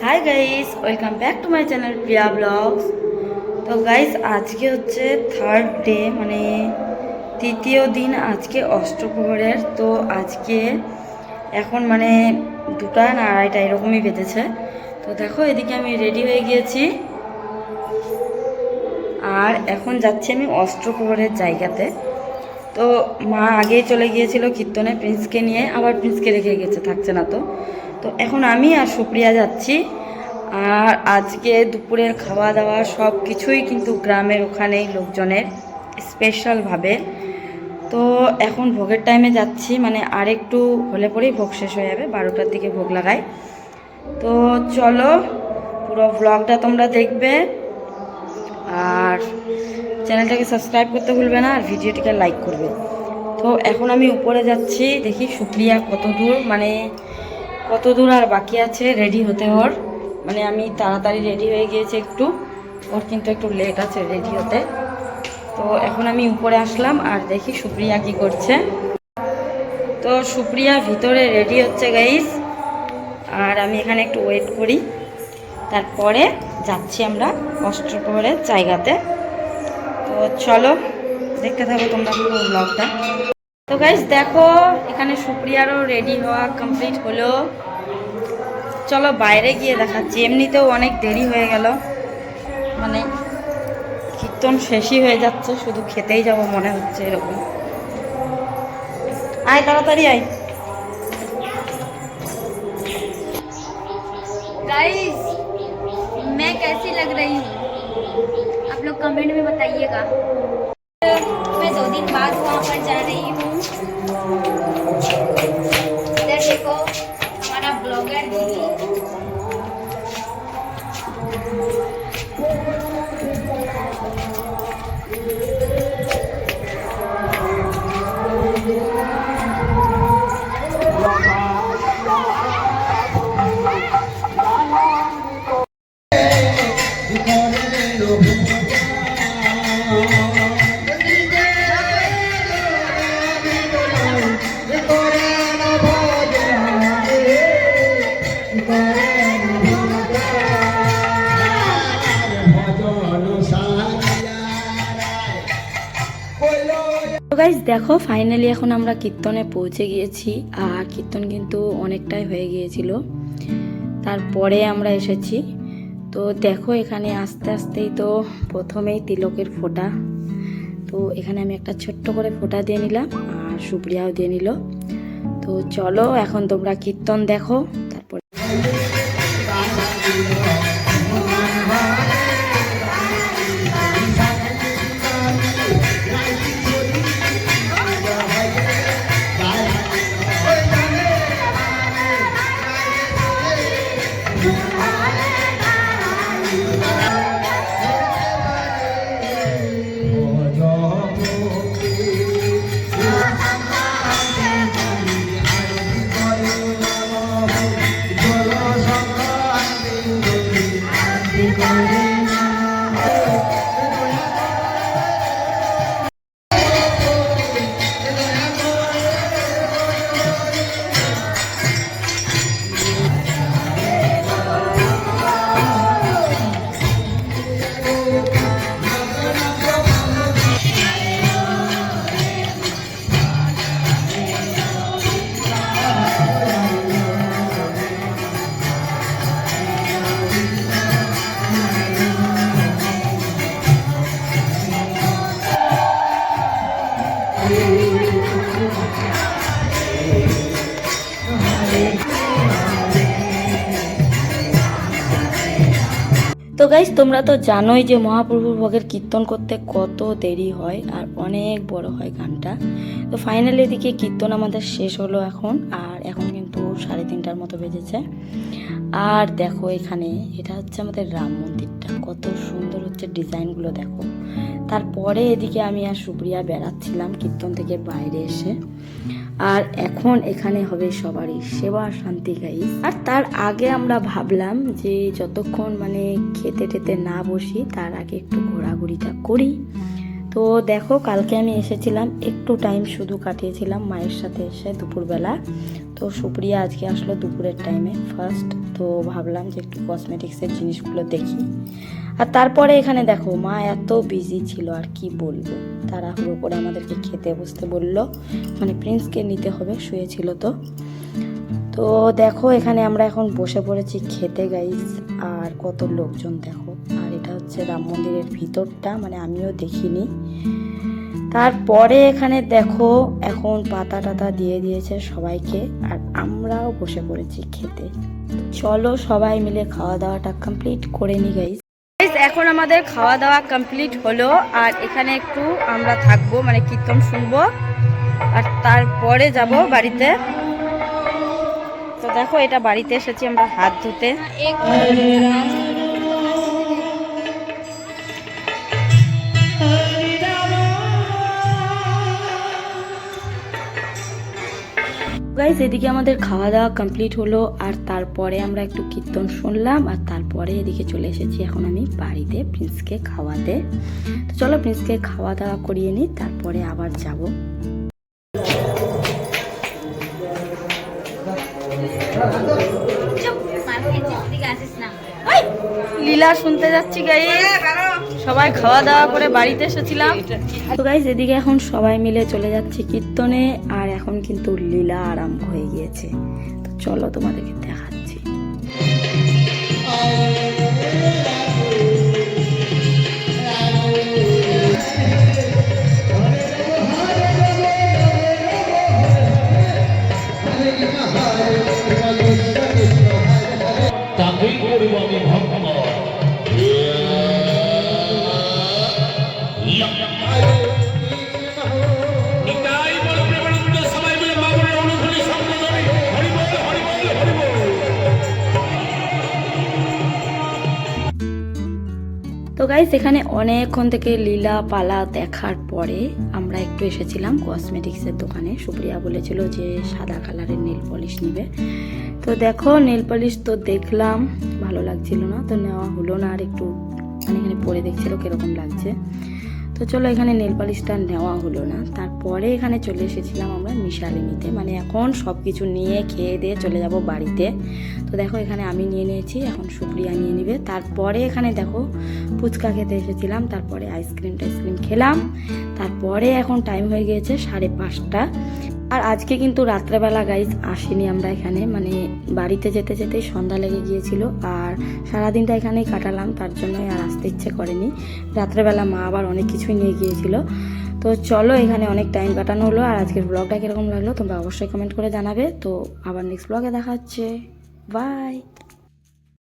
High guys, welcome back to my channel Priya vlogs. তো guys, আজকে হচ্ছে থার্ড ডে, মানে তৃতীয় দিন আজকে অষ্টপ্রহরের। তো আজকে এখন মানে 2টা না 2:30 এরকমই বেজেছে। তো দেখো, এদিকে আমি রেডি হয়ে গিয়েছি আর এখন যাচ্ছি আমি অষ্টপ্রহরের জায়গাতে। তো মা আগেই চলে গিয়েছিল কীর্তনে প্রিন্সকে নিয়ে, আবার প্রিন্সকে রেখে গেছে, থাকছে না। তো তো এখন আমি আর সুপ্রিয়া যাচ্ছি। আর আজকে দুপুরের খাওয়া দাওয়া সব কিছুই কিন্তু গ্রামের ওখানেই লোকজনের স্পেশালভাবে। তো এখন ভোগের টাইমে যাচ্ছি, মানে আর একটু হলে পরেই ভোগ শেষ হয়ে যাবে, 12টার দিকে ভোগ লাগাই। তো চলো, পুরো ব্লগটা তোমরা দেখবে আর চ্যানেলটাকে সাবস্ক্রাইব করতে ভুলবে না, আর ভিডিওটিকে লাইক করবে। তো এখন আমি উপরে যাচ্ছি, দেখি সুপ্রিয়া কত দূর আর বাকি আছে রেডি হতে ওর। মানে আমি তাড়াতাড়ি রেডি হয়ে গিয়েছি একটু, ওর কিন্তু একটু লেট আছে রেডি হতে। তো এখন আমি উপরে আসলাম আর দেখি সুপ্রিয়া কি করছে। তো সুপ্রিয়া ভিতরে রেডি হচ্ছে গাইস, আর আমি এখানে একটু ওয়েট করি, তারপরে যাচ্ছি আমরা অষ্টপ্রহরের জায়গাতে। তো চলো, দেখতে থাকো তোমরা পুরো ব্লগটা। তো গাইস দেখো, এখানে সুপ্রিয়ারও রেডি হওয়া কমপ্লিট হলো। চলো বাইরে গিয়ে দেখাচ্ছি। এমনিতেও অনেক দেরি হয়ে গেল, মানে কীর্তন শেষই হয়ে যাচ্ছে, শুধু খেতেই যাব মনে হচ্ছে এরকম। আয় তাড়াতাড়ি আয়। गाइस, मैं कैसी लग रही हूँ आप लोग कमेंट में बताइएगा। मैं 2 दिन बाद वहाँ पर जा रही हूँ। इधर देखो हमारा ब्लॉगर दीदी। তো গাইস দেখো, ফাইনালি এখন আমরা কীর্তনে পৌঁছে গিয়েছি, আর কীর্তন কিন্তু অনেকটাই হয়ে গিয়েছিল, তারপরে আমরা এসেছি। তো দেখো, এখানে আস্তে আস্তেই তো প্রথমেই তিলকের ফোঁটা। তো এখানে আমি একটা ছোট্ট করে ফোঁটা দিয়ে নিলাম, আর সুপ্রিয়াও দিয়ে নিল। তো চলো এখন তোমরা কীর্তন দেখো, তারপরে তো গাইস, তোমরা তো জানোই যে মহাপ্রভুর ভোগের কীর্তন করতে কত দেরি হয়, আর অনেক বড় হয় গানটা। তো ফাইনালি এদিকে কীর্তন আমাদের শেষ হলো এখন, আর এখন কিন্তু 3:30টার মতো বেজেছে। আর দেখো, এখানে এটা হচ্ছে আমাদের রাম মন্দিরটা, কত সুন্দর হচ্ছে ডিজাইনগুলো দেখো। তারপরে এদিকে আমি আর সুপ্রিয়া বেড়াচ্ছিলাম কীর্তন থেকে বাইরে এসে। আর এখন এখানে হবে সবারই সেবা শান্তি গাইস। আর তার আগে আমরা ভাবলাম যে যতক্ষণ মানে খেতে টেতে না বসি, তার আগে একটু ঘোরাঘুরিটা করি। তো দেখো, কালকে আমি এসেছিলাম, একটু টাইম শুধু কাটিয়েছিলাম মায়ের সাথে এসে দুপুরবেলা। তো তো সুপ্রিয়া আজকে আসলো দুপুরের টাইমে ফার্স্ট, তো ভাবলাম যে একটু কসমেটিক্সের জিনিসগুলো দেখি। আর তারপরে এখানে দেখো মা এত বিজি ছিল আর কি বলবো, তাড়াহুড়ো করে আমাদেরকে খেতে বসতে বললো, মানে প্রিন্সকে নিতে হবে, শুয়েছিল তো। তো দেখো এখানে আমরা এখন বসে পড়েছি খেতে গাইস, আর কত লোকজন দেখো। আর এটা হচ্ছে রাম মন্দিরের ভিতরটা, মানে আমিও দেখিনি। তারপরে এখানে দেখো এখন পাতা টাতা দিয়ে দিয়েছে সবাইকে, আর আমরাও বসে পড়েছি খেতে। চলো সবাই মিলে খাওয়া দাওয়াটা কমপ্লিট করে নি গাইস। এখন আমাদের খাওয়া দাওয়া কমপ্লিট হলো, আর এখানে একটু আমরা থাকবো, মানে কীর্তন শুনবো, আর তারপরে যাব বাড়িতে। তো দেখো এটা বাড়িতে এসেছি আমরা হাত ধুতে। एक গাইস এদিকে আমাদের খাওয়া দাওয়া কমপ্লিট হলো, আর তারপরে আমরা একটু কীর্তন শুনলাম, আর তারপরে এদিকে চলে এসেছি এখন আমি বাড়িতে প্রিন্সকে খাওয়াতে। তো চলো প্রিন্সকে খাওয়া দাওয়া করিয়ে নিই, তারপরে আবার যাব। चुप मारो चित्ती आसिस ना লীলা শুনতে যাচ্ছি গাইস, সবাই খাওয়া দাওয়া করে বাড়িতে এসেছিলাম। তো গাইস এদিকে এখন সবাই মিলে চলে যাচ্ছে কীর্তনে, আর এখন কিন্তু লীলা আরম্ভ হয়ে গিয়েছে। তো চলো তোমাদেরকে দেখাচ্ছি। তাকেই করব আমি ভক্ত। নিতাই বল প্রেমানন্দ, সবাই মিলে মামুনের অনুধ্বনি শব্দ করি, হরি বল হরি বল হরি বল। তো গাইস এখানে অনেকক্ষণ থেকে লীলা পালা দেখার পরে আমরা একটু এসেছিলাম কসমেটিক্সের দোকানে। সুপ্রিয়া বলেছিল যে সাদা কালারের নেল পলিশ নিবে, তো দেখো নেল পলিশ তো দেখলাম, ভালো লাগছিল না, তো নেওয়া হলো না। আর একটু মানে এখানে পরে দেখছিল কিরকম লাগছে, তো চলো এখানে নেল পলিশটা নেওয়া হলো না। তারপরে এখানে চলে এসেছিলাম আমরা মিশালি নিতে, মানে এখন সব কিছু নিয়ে খেয়ে দিয়ে চলে যাব বাড়িতে। তো দেখো এখানে আমি নিয়ে নিয়েছি, এখন সুপ্রিয়া নিয়ে নিবে। তারপরে এখানে দেখো ফুচকা খেতে এসেছিলাম, তারপরে আইসক্রিম খেলাম। তারপরে এখন টাইম হয়ে গিয়েছে 5:30। আর আজকে কিন্তু রাত্রেবেলা গাইজ আসিনি আমরা এখানে, মানে বাড়িতে যেতে যেতেই সন্ধ্যা লেগে গিয়েছিল, আর সারাদিনটা এখানেই কাটালাম, তার জন্যই আর আসতে ইচ্ছে করেনি। রাত্রেবেলা মা আবার অনেক কিছুই নিয়ে গিয়েছিল। তো চলো এখানে অনেক টাইম কাটানো হলো, আর আজকের ব্লগটা কীরকম লাগলো তোমরা অবশ্যই কমেন্ট করে জানাবে। তো আবার নেক্সট ব্লগে দেখা হচ্ছে, বাই।